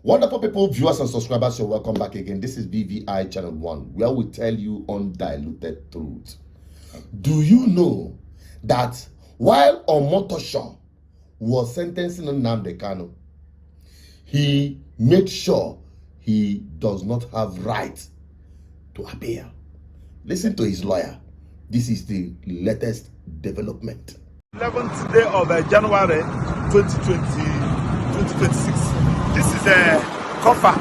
Wonderful people, viewers and subscribers, you're welcome back again. This is BVI Channel 1, where we tell you undiluted truth. Do you know that while Omotosho was sentencing Nnamdi Kanu, he made sure he does not have right to appeal? Listen to his lawyer. This is the latest development. 11th day of January 2026. This is a cover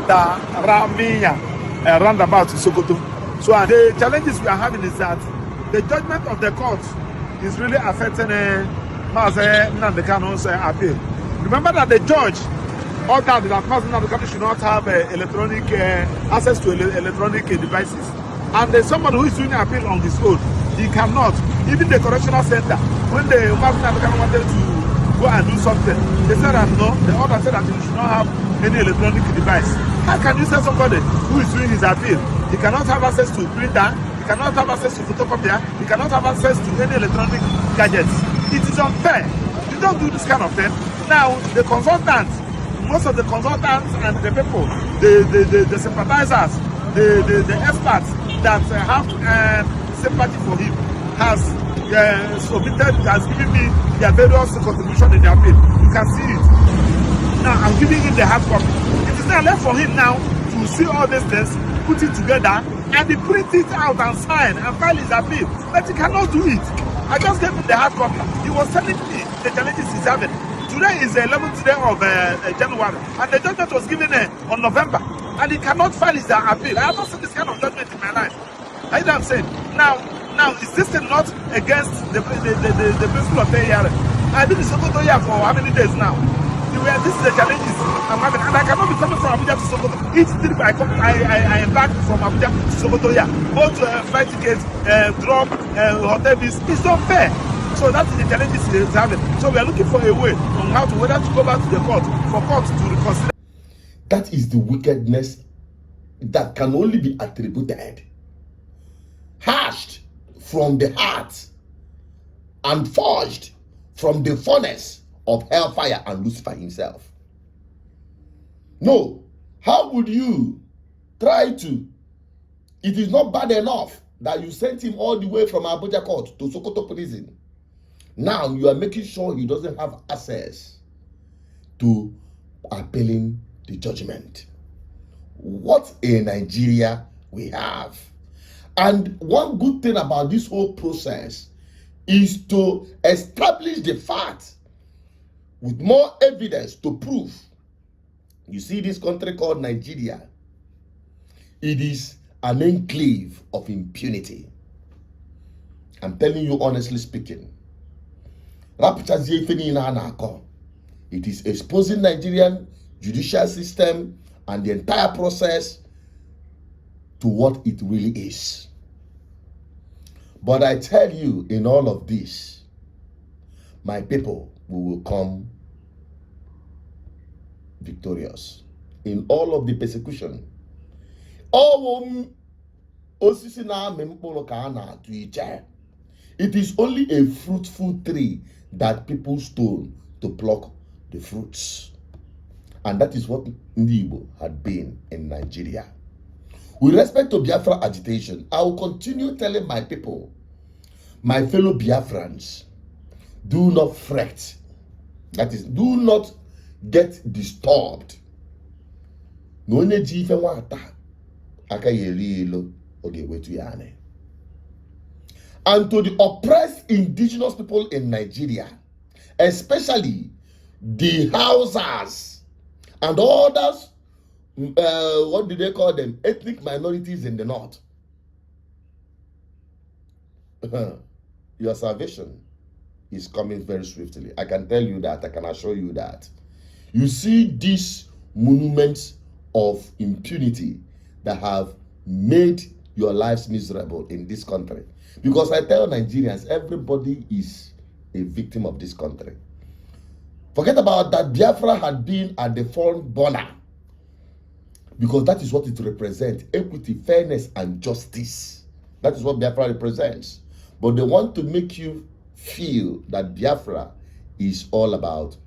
that Ramiya roundabout Sokoto. So the challenges we are having is that the judgment of the court is really affecting Nnamdi Kanu's appeal. Remember that the judge ordered that Nnamdi Kanu should not have electronic access to electronic devices, and somebody who is doing an appeal on his own, he cannot. Even the correctional center, when the Nnamdi Kanu wanted to go and do something, they said that no, the order said that he should not have any electronic device. How can you say somebody who is doing his appeal, he cannot have access to printer, he cannot have access to photocopier, he cannot have access to any electronic gadgets? It is unfair. You don't do this kind of thing. Now, the consultants, most of the consultants and the people, the sympathizers, the experts that have sympathy for him has given me their various contribution in their appeal. You can see it. Now I'm giving him the hard copy. It is now left for him now to see all these things, put it together, and he print it out and sign and file his appeal. But he cannot do it. I just gave him the hard copy. He was telling me the challenges he's having. Today is the 11th day of January, and the judgment was given on November, and he cannot file his appeal. I have not seen this kind of judgment in my life. I know what I'm saying. Now, is this thing not against the principle of AR? I've been in Sokoto here for how many days now? This is the challenges I'm having, and I cannot be coming from Abuja to Sokoto. Each trip I embark from Abuja to Sokoto here, both flight tickets, drop, hotel fees. It's not fair. So that is the challenges he's having. So we are looking for a way on how to whether to go back to the court for court to reconsider. That is the wickedness that can only be attributed, hashed from the heart and forged from the furnace of hellfire and Lucifer himself. No, how would you try to? It is not bad enough that you sent him all the way from Abuja court to Sokoto prison. Now you are making sure he doesn't have access to appealing the judgment. What a Nigeria we have. And one good thing about this whole process is to establish the fact with more evidence to prove. You see this country called Nigeria, it is an enclave of impunity. I'm telling you honestly speaking. It is exposing Nigerian judicial system and the entire process to what it really is. But I tell you, in all of this, my people, we will come victorious in all of the persecution. It is only a fruitful tree that people stone to pluck the fruits. And that is what Igbo had been in Nigeria. With respect to Biafra agitation, I will continue telling my people, my fellow Biafrans, do not fret. That is, do not get disturbed. And to the oppressed indigenous people in Nigeria, especially the Hausas and others, what do they call them? Ethnic minorities in the north. Your salvation is coming very swiftly. I can tell you that. I can assure you that. You see these monuments of impunity that have made your lives miserable in this country. Because I tell Nigerians, everybody is a victim of this country. Forget about that. Biafra had been at the front burner. Because that is what it represents. Equity, fairness, and justice. That is what Biafra represents. But they want to make you feel that Biafra is all about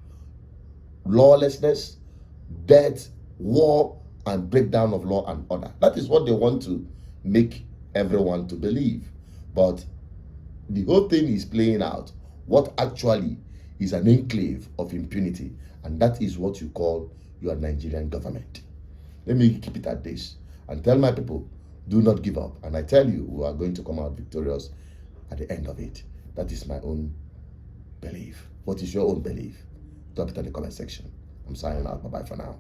lawlessness, death, war and breakdown of law and order. That is what they want to make everyone to believe. But the whole thing is playing out what actually is an enclave of impunity, and that is what you call your Nigerian government. Let me keep it at this and tell my people, do not give up. And I tell you, we are going to come out victorious at the end of it. That is my own belief. What is your own belief? Drop it in the comment section. I'm signing out. Bye-bye for now.